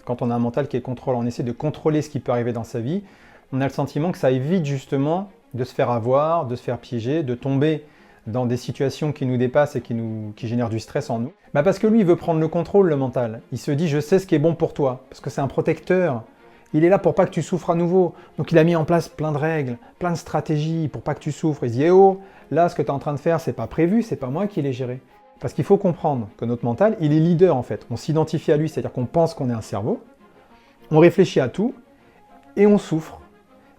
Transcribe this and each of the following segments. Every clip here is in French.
quand on a un mental qui est contrôlant, on essaie de contrôler ce qui peut arriver dans sa vie, on a le sentiment que ça évite justement de se faire avoir, de se faire piéger, de tomber dans des situations qui nous dépassent et qui génèrent du stress en nous. Parce que lui, il veut prendre le contrôle, le mental. Il se dit, je sais ce qui est bon pour toi, parce que c'est un protecteur. Il est là pour pas que tu souffres à nouveau. Donc il a mis en place plein de règles, plein de stratégies pour pas que tu souffres. Il se dit, eh oh, là, ce que tu es en train de faire, c'est pas prévu, c'est pas moi qui l'ai géré. Parce qu'il faut comprendre que notre mental, il est leader en fait. On s'identifie à lui, c'est-à-dire qu'on pense qu'on est un cerveau, on réfléchit à tout et on souffre.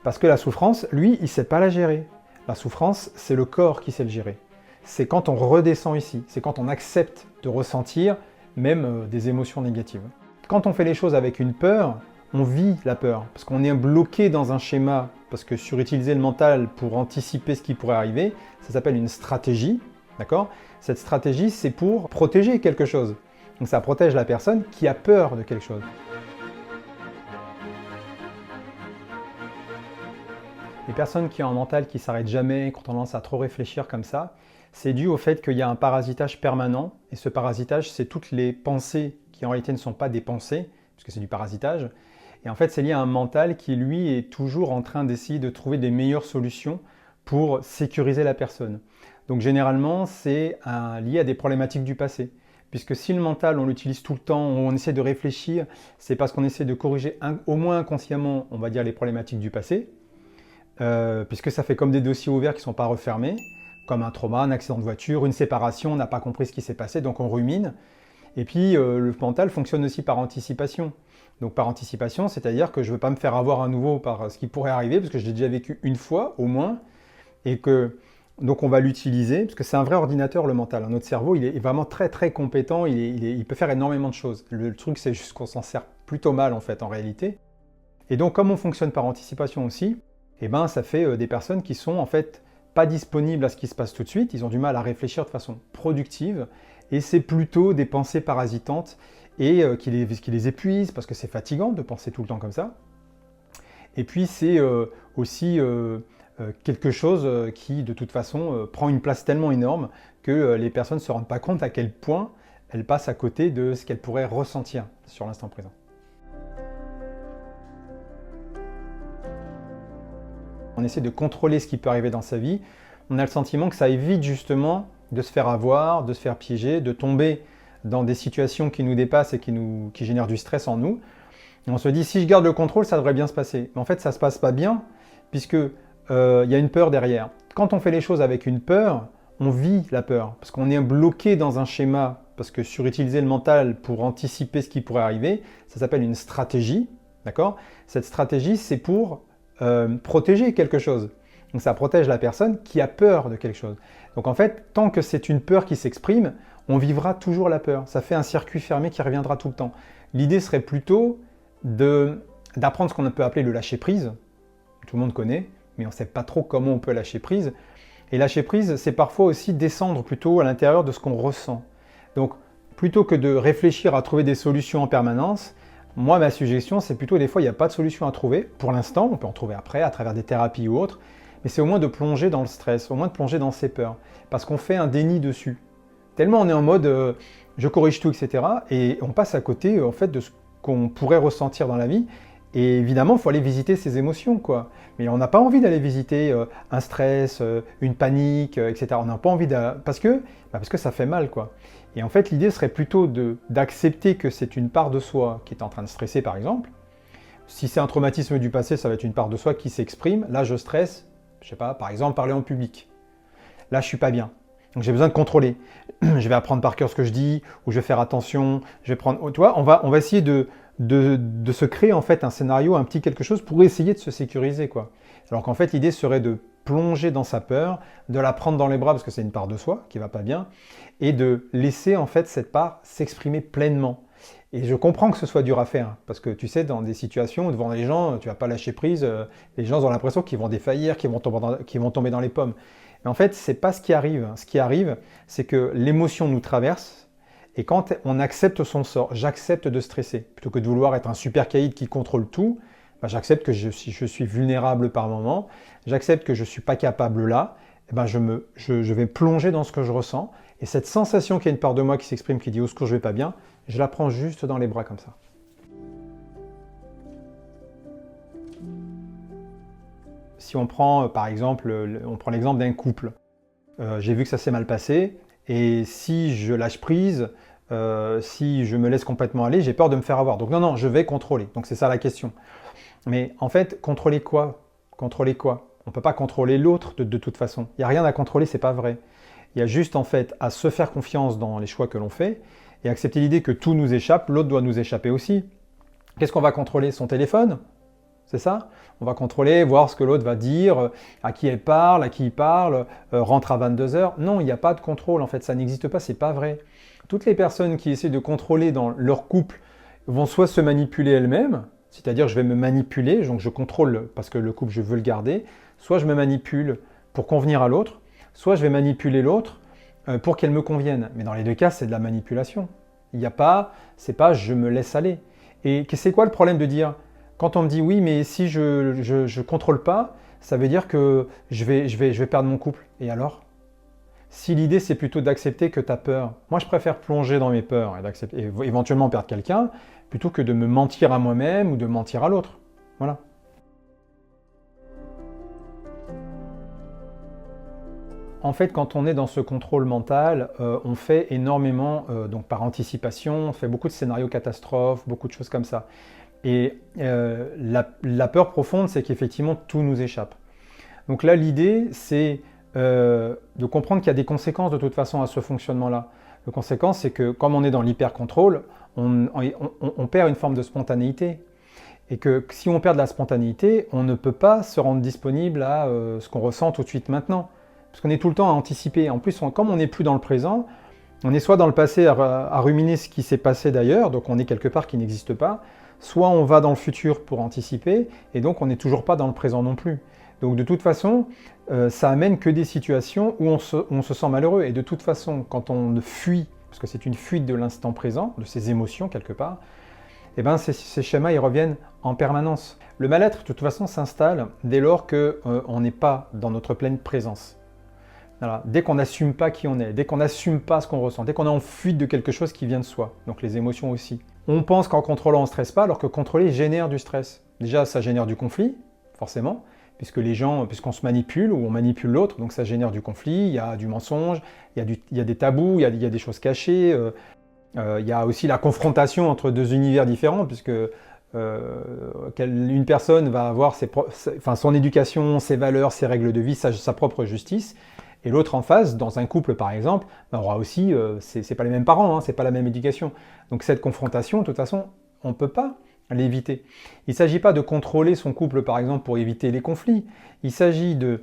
Parce que la souffrance, lui, il ne sait pas la gérer. La souffrance, c'est le corps qui sait le gérer. C'est quand on redescend ici, c'est quand on accepte de ressentir même des émotions négatives. Quand on fait les choses avec une peur, on vit la peur, parce qu'on est bloqué dans un schéma, parce que surutiliser le mental pour anticiper ce qui pourrait arriver, ça s'appelle une stratégie, d'accord? Cette stratégie, c'est pour protéger quelque chose. Donc ça protège la personne qui a peur de quelque chose. Les personnes qui ont un mental qui ne s'arrête jamais, qui ont tendance à trop réfléchir comme ça, c'est dû au fait qu'il y a un parasitage permanent. Et ce parasitage, c'est toutes les pensées qui en réalité ne sont pas des pensées, puisque c'est du parasitage. Et en fait, c'est lié à un mental qui, lui, est toujours en train d'essayer de trouver des meilleures solutions pour sécuriser la personne. Donc généralement, c'est lié à des problématiques du passé. Puisque si le mental, on l'utilise tout le temps, on essaie de réfléchir, c'est parce qu'on essaie de corriger au moins inconsciemment, on va dire, les problématiques du passé. Puisque ça fait comme des dossiers ouverts qui ne sont pas refermés, comme un trauma, un accident de voiture, une séparation, on n'a pas compris ce qui s'est passé, donc on rumine. Et puis le mental fonctionne aussi par anticipation. Donc par anticipation, c'est-à-dire que je ne veux pas me faire avoir à nouveau par ce qui pourrait arriver, parce que je l'ai déjà vécu une fois au moins, et que donc on va l'utiliser, parce que c'est un vrai ordinateur le mental. Notre cerveau, il est vraiment très très compétent, il peut faire énormément de choses. Le truc, c'est juste qu'on s'en sert plutôt mal en fait en réalité. Et donc comme on fonctionne par anticipation aussi, ça fait des personnes qui sont en fait pas disponibles à ce qui se passe tout de suite, ils ont du mal à réfléchir de façon productive, et c'est plutôt des pensées parasitantes et qui les épuisent, parce que c'est fatigant de penser tout le temps comme ça. Et puis c'est aussi quelque chose qui de toute façon prend une place tellement énorme que les personnes ne se rendent pas compte à quel point elles passent à côté de ce qu'elles pourraient ressentir sur l'instant présent. On essaie de contrôler ce qui peut arriver dans sa vie, on a le sentiment que ça évite justement de se faire avoir, de se faire piéger, de tomber dans des situations qui nous dépassent et qui génèrent du stress en nous. Et on se dit, si je garde le contrôle, ça devrait bien se passer. Mais en fait, ça ne se passe pas bien, puisque y a une peur derrière. Quand on fait les choses avec une peur, on vit la peur, parce qu'on est bloqué dans un schéma, parce que surutiliser le mental pour anticiper ce qui pourrait arriver, ça s'appelle une stratégie, d'accord? Cette stratégie, c'est pour protéger quelque chose. Donc ça protège la personne qui a peur de quelque chose. Donc en fait, tant que c'est une peur qui s'exprime, on vivra toujours la peur. Ça fait un circuit fermé qui reviendra tout le temps. L'idée serait plutôt d'apprendre ce qu'on peut appeler le lâcher-prise. Tout le monde connaît, mais on ne sait pas trop comment on peut lâcher prise. Et lâcher prise, c'est parfois aussi descendre plutôt à l'intérieur de ce qu'on ressent. Donc plutôt que de réfléchir à trouver des solutions en permanence, moi, ma suggestion, c'est plutôt des fois, il n'y a pas de solution à trouver. Pour l'instant, on peut en trouver après, à travers des thérapies ou autres. Mais c'est au moins de plonger dans le stress, au moins de plonger dans ses peurs. Parce qu'on fait un déni dessus. Tellement on est en mode je corrige tout, etc. Et on passe à côté en fait, de ce qu'on pourrait ressentir dans la vie. Et évidemment, il faut aller visiter ses émotions, quoi. Mais on n'a pas envie d'aller visiter un stress, une panique, etc. On n'a pas envie parce que ça fait mal, quoi. Et en fait, l'idée serait plutôt d'accepter que c'est une part de soi qui est en train de stresser, par exemple. Si c'est un traumatisme du passé, ça va être une part de soi qui s'exprime. Là, je stresse, je sais pas, par exemple, parler en public. Là, je suis pas bien. Donc, j'ai besoin de contrôler. Je vais apprendre par cœur ce que je dis, ou je vais faire attention. Je vais prendre. Tu vois, on va essayer de se créer en fait un scénario, un petit quelque chose pour essayer de se sécuriser, quoi. Alors qu'en fait, l'idée serait de plonger dans sa peur, de la prendre dans les bras parce que c'est une part de soi qui va pas bien, et de laisser en fait cette part s'exprimer pleinement. Et je comprends que ce soit dur à faire, parce que tu sais, dans des situations où devant les gens, tu vas pas lâcher prise, les gens ont l'impression qu'ils vont défaillir, qu'ils vont tomber dans les pommes. Mais en fait, c'est pas ce qui arrive. Ce qui arrive, c'est que l'émotion nous traverse, et quand on accepte son sort, j'accepte de stresser, plutôt que de vouloir être un super caïd qui contrôle tout, j'accepte que je suis vulnérable par moment, j'accepte que je ne suis pas capable là, je vais plonger dans ce que je ressens, et cette sensation qu'il y a une part de moi qui s'exprime, qui dit « au secours, je ne vais pas bien », je la prends juste dans les bras comme ça. si on prend par exemple, on prend l'exemple d'un couple. J'ai vu que ça s'est mal passé, et si je lâche prise, si je me laisse complètement aller, j'ai peur de me faire avoir. Donc non, non, je vais contrôler. Donc c'est ça la question. Mais en fait, contrôler quoi? Contrôler quoi? On ne peut pas contrôler l'autre de toute façon. Il n'y a rien à contrôler, c'est pas vrai. Il y a juste en fait à se faire confiance dans les choix que l'on fait et accepter l'idée que tout nous échappe, l'autre doit nous échapper aussi. Qu'est-ce qu'on va contrôler? Son téléphone? C'est ça? On va contrôler, voir ce que l'autre va dire, à qui elle parle, à qui il parle, rentre à 22 heures. Non, il n'y a pas de contrôle en fait, ça n'existe pas, c'est pas vrai. Toutes les personnes qui essaient de contrôler dans leur couple vont soit se manipuler elles-mêmes, c'est-à-dire je vais me manipuler, donc je contrôle parce que le couple je veux le garder, soit je me manipule pour convenir à l'autre, soit je vais manipuler l'autre pour qu'elle me convienne. Mais dans les deux cas, c'est de la manipulation. Il n'y a pas, c'est pas je me laisse aller. Et c'est quoi le problème de dire, quand on me dit oui, mais si je contrôle pas, ça veut dire que je vais perdre mon couple. Et alors? Si l'idée c'est plutôt d'accepter que tu as peur, moi je préfère plonger dans mes peurs et d'accepter, et éventuellement perdre quelqu'un, plutôt que de me mentir à moi-même ou de mentir à l'autre. Voilà. En fait, quand on est dans ce contrôle mental, on fait énormément, donc par anticipation, on fait beaucoup de scénarios catastrophes, beaucoup de choses comme ça. Et la peur profonde, c'est qu'effectivement, tout nous échappe. Donc là, l'idée, c'est de comprendre qu'il y a des conséquences de toute façon à ce fonctionnement-là. La conséquence, c'est que comme on est dans l'hyper-contrôle, on perd une forme de spontanéité. Et que si on perd de la spontanéité, on ne peut pas se rendre disponible à ce qu'on ressent tout de suite maintenant. Parce qu'on est tout le temps à anticiper. En plus, comme on n'est plus dans le présent, on est soit dans le passé à ruminer ce qui s'est passé d'ailleurs, donc on est quelque part qui n'existe pas, soit on va dans le futur pour anticiper, et donc on n'est toujours pas dans le présent non plus. Donc de toute façon, ça amène que des situations où on se sent malheureux. Et de toute façon, quand on fuit, parce que c'est une fuite de l'instant présent, de ses émotions quelque part, eh ben ces schémas ils reviennent en permanence. Le mal-être, de toute façon, s'installe dès lors qu'on n'est pas dans notre pleine présence. Voilà. Dès qu'on n'assume pas qui on est, dès qu'on n'assume pas ce qu'on ressent, dès qu'on est en fuite de quelque chose qui vient de soi, donc les émotions aussi. On pense qu'en contrôlant on ne stresse pas, alors que contrôler génère du stress. Déjà, ça génère du conflit, forcément, puisqu'on se manipule ou on manipule l'autre, donc ça génère du conflit, il y a du mensonge, il y a des tabous, il y a des choses cachées, il y a aussi la confrontation entre deux univers différents, puisque une personne va avoir son éducation, ses valeurs, ses règles de vie, sa propre justice, et l'autre en face, dans un couple par exemple, aura aussi, c'est pas les mêmes parents, hein, c'est pas la même éducation. Donc cette confrontation, de toute façon, on ne peut pas l'éviter. Il ne s'agit pas de contrôler son couple par exemple pour éviter les conflits, il s'agit de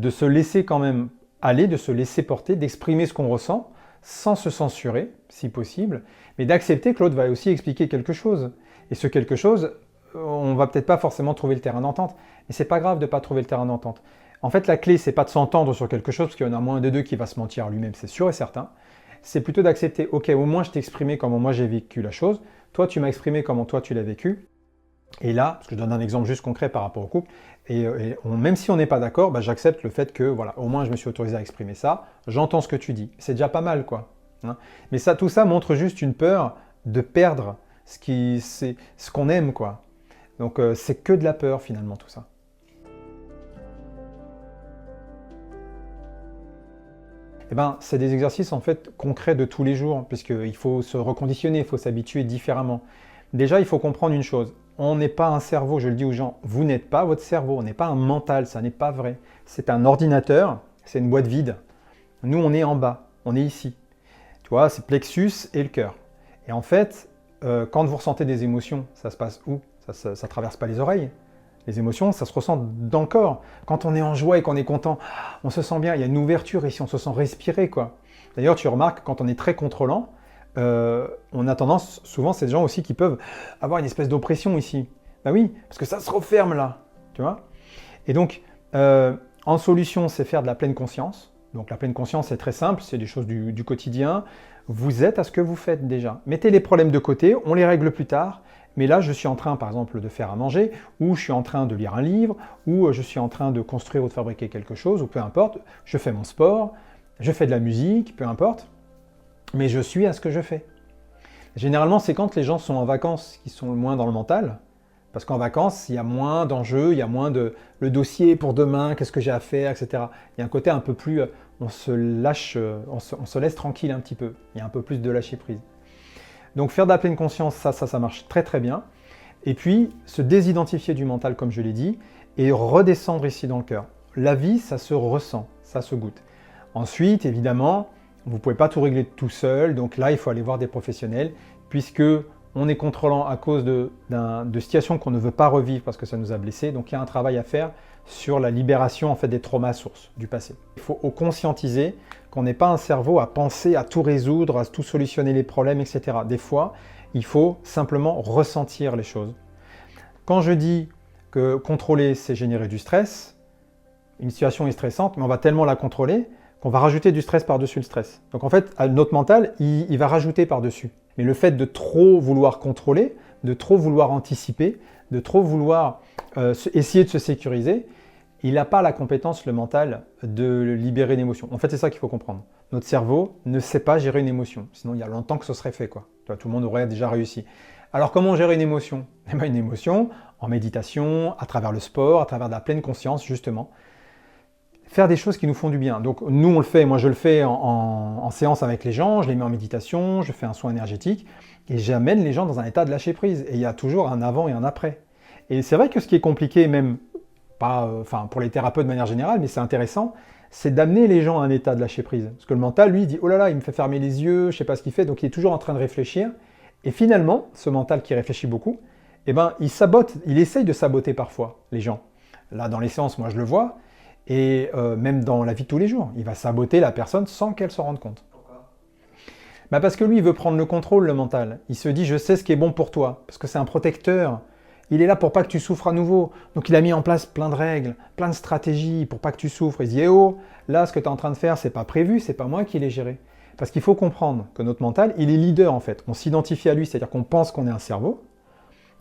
se laisser quand même aller, de se laisser porter, d'exprimer ce qu'on ressent, sans se censurer, si possible, mais d'accepter que l'autre va aussi expliquer quelque chose. Et ce quelque chose, on va peut-être pas forcément trouver le terrain d'entente, mais c'est pas grave de ne pas trouver le terrain d'entente. En fait, la clé, c'est pas de s'entendre sur quelque chose, parce qu'il y en a moins de deux qui va se mentir à lui-même, c'est sûr et certain. C'est plutôt d'accepter, ok, au moins je t'ai exprimé comment moi j'ai vécu la chose, toi tu m'as exprimé comment toi tu l'as vécu, et là, parce que je donne un exemple juste concret par rapport au couple, même si on n'est pas d'accord, j'accepte le fait que, voilà, au moins je me suis autorisé à exprimer ça, j'entends ce que tu dis, c'est déjà pas mal, quoi. Hein. Mais ça, tout ça montre juste une peur de perdre ce qu'on aime, quoi. Donc c'est que de la peur, finalement, tout ça. Eh ben, c'est des exercices en fait concrets de tous les jours, puisqu'il faut se reconditionner, il faut s'habituer différemment. Déjà, il faut comprendre une chose, on n'est pas un cerveau, je le dis aux gens, vous n'êtes pas votre cerveau, on n'est pas un mental, ça n'est pas vrai. C'est un ordinateur, c'est une boîte vide. Nous, on est en bas, on est ici. Tu vois, c'est plexus et le cœur. Et en fait, quand vous ressentez des émotions, ça se passe où? Ça traverse pas les oreilles. Les émotions, ça se ressent dans le corps. Quand on est en joie et qu'on est content, on se sent bien, il y a une ouverture ici, on se sent respirer, quoi. D'ailleurs, tu remarques, quand on est très contrôlant, on a tendance, souvent, c'est des gens aussi qui peuvent avoir une espèce d'oppression ici. Ben oui, parce que ça se referme là, tu vois. Et donc, en solution, c'est faire de la pleine conscience. Donc la pleine conscience, c'est très simple, c'est des choses du quotidien. Vous êtes à ce que vous faites déjà. Mettez les problèmes de côté, on les règle plus tard. Mais là, je suis en train, par exemple, de faire à manger, ou je suis en train de lire un livre, ou je suis en train de construire ou de fabriquer quelque chose, ou peu importe, je fais mon sport, je fais de la musique, peu importe, mais je suis à ce que je fais. Généralement, c'est quand les gens sont en vacances, qu'ils sont moins dans le mental, Parce qu'en vacances, il y a moins d'enjeux, il y a moins de le dossier pour demain, qu'est-ce que j'ai à faire, etc. Il y a un côté un peu plus, on se lâche, on se laisse tranquille un petit peu. Il y a un peu plus de lâcher prise. Donc faire de la pleine conscience, ça marche très très bien. Et puis se désidentifier du mental, comme je l'ai dit, et redescendre ici dans le cœur. La vie, ça se ressent, ça se goûte. Ensuite, évidemment, vous ne pouvez pas tout régler tout seul, donc là, il faut aller voir des professionnels, puisque on est contrôlant à cause de situations qu'on ne veut pas revivre parce que ça nous a blessés. Donc il y a un travail à faire sur la libération en fait, des traumas sources du passé. Il faut conscientiser qu'on n'est pas un cerveau à penser, à tout résoudre, à tout solutionner les problèmes, etc. Des fois, il faut simplement ressentir les choses. Quand je dis que contrôler, c'est générer du stress, une situation est stressante, mais on va tellement la contrôler qu'on va rajouter du stress par-dessus le stress. Donc en fait, notre mental, il va rajouter par-dessus. Mais le fait de trop vouloir contrôler, de trop vouloir anticiper, de trop vouloir essayer de se sécuriser, il n'a pas la compétence, le mental, de libérer une émotion. En fait, c'est ça qu'il faut comprendre. Notre cerveau ne sait pas gérer une émotion. Sinon, il y a longtemps que ce serait fait, quoi. Tout le monde aurait déjà réussi. Alors, comment gérer une émotion? Eh bien, une émotion, en méditation, à travers le sport, à travers de la pleine conscience, justement. Faire des choses qui nous font du bien. Donc nous on le fait, moi je le fais en séance avec les gens, je les mets en méditation, je fais un soin énergétique et j'amène les gens dans un état de lâcher prise. Et il y a toujours un avant et un après. Et c'est vrai que ce qui est compliqué, même pas, pour les thérapeutes de manière générale, mais c'est intéressant, c'est d'amener les gens à un état de lâcher prise. Parce que le mental, lui, dit oh là là, il me fait fermer les yeux, je sais pas ce qu'il fait, donc il est toujours en train de réfléchir. Et finalement, ce mental qui réfléchit beaucoup, eh ben, il sabote, il essaye de saboter parfois les gens. Là, dans les séances, moi je le vois. Et même dans la vie de tous les jours, il va saboter la personne sans qu'elle s'en rende compte. Pourquoi? Parce que lui, il veut prendre le contrôle, le mental. Il se dit, je sais ce qui est bon pour toi, parce que c'est un protecteur. Il est là pour pas que tu souffres à nouveau. Donc il a mis en place plein de règles, plein de stratégies pour pas que tu souffres. Il dit, eh oh, là, ce que tu es en train de faire, c'est pas prévu, c'est pas moi qui l'ai géré. Parce qu'il faut comprendre que notre mental, il est leader en fait. On s'identifie à lui, c'est-à-dire qu'on pense qu'on est un cerveau,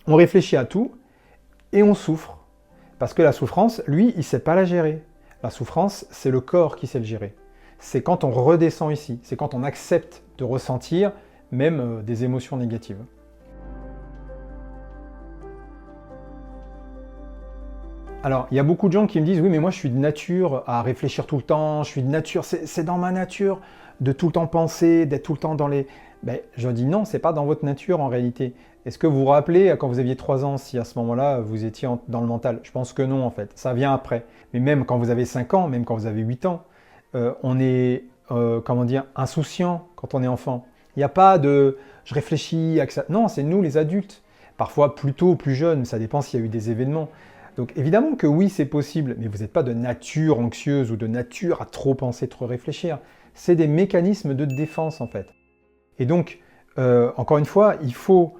on réfléchit à tout, et on souffre. Parce que la souffrance, lui, il ne sait pas la gérer. La souffrance, c'est le corps qui sait le gérer. C'est quand on redescend ici, c'est quand on accepte de ressentir même des émotions négatives. Alors, il y a beaucoup de gens qui me disent « Oui, mais moi, je suis de nature à réfléchir tout le temps, je suis de nature, c'est dans ma nature de tout le temps penser, d'être tout le temps dans les... » Je dis non, c'est pas dans votre nature en réalité. Est-ce que vous vous rappelez, quand vous aviez 3 ans, si à ce moment-là, vous étiez dans le mental? Je pense que non, en fait. Ça vient après. Mais même quand vous avez 5 ans, même quand vous avez 8 ans, on est, insouciant quand on est enfant. Il n'y a pas de « je réfléchis » à ça. Non, c'est nous, les adultes. Parfois plus tôt ou plus jeunes, ça dépend s'il y a eu des événements. Donc évidemment que oui, c'est possible, mais vous n'êtes pas de nature anxieuse ou de nature à trop penser, trop réfléchir. C'est des mécanismes de défense, en fait. Et donc, encore une fois, il faut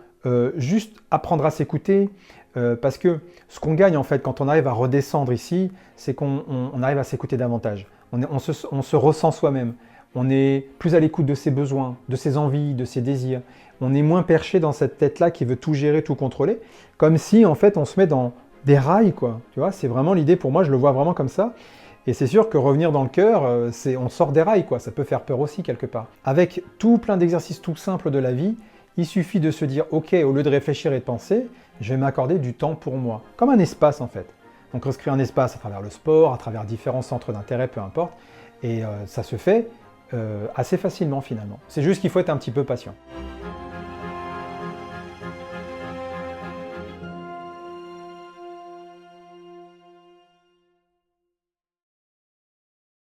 juste apprendre à s'écouter, parce que ce qu'on gagne en fait quand on arrive à redescendre ici, c'est qu'on arrive à s'écouter davantage. On se ressent soi-même. On est plus à l'écoute de ses besoins, de ses envies, de ses désirs. On est moins perché dans cette tête-là qui veut tout gérer, tout contrôler, comme si en fait on se met dans des rails, quoi. Tu vois, c'est vraiment l'idée pour moi, je le vois vraiment comme ça. Et c'est sûr que revenir dans le cœur, on sort des rails, quoi. Ça peut faire peur aussi, quelque part. Avec tout plein d'exercices tout simples de la vie, il suffit de se dire, ok, au lieu de réfléchir et de penser, je vais m'accorder du temps pour moi. Comme un espace, en fait. Donc, on se crée un espace à travers le sport, à travers différents centres d'intérêt, peu importe. Et ça se fait assez facilement, finalement. C'est juste qu'il faut être un petit peu patient.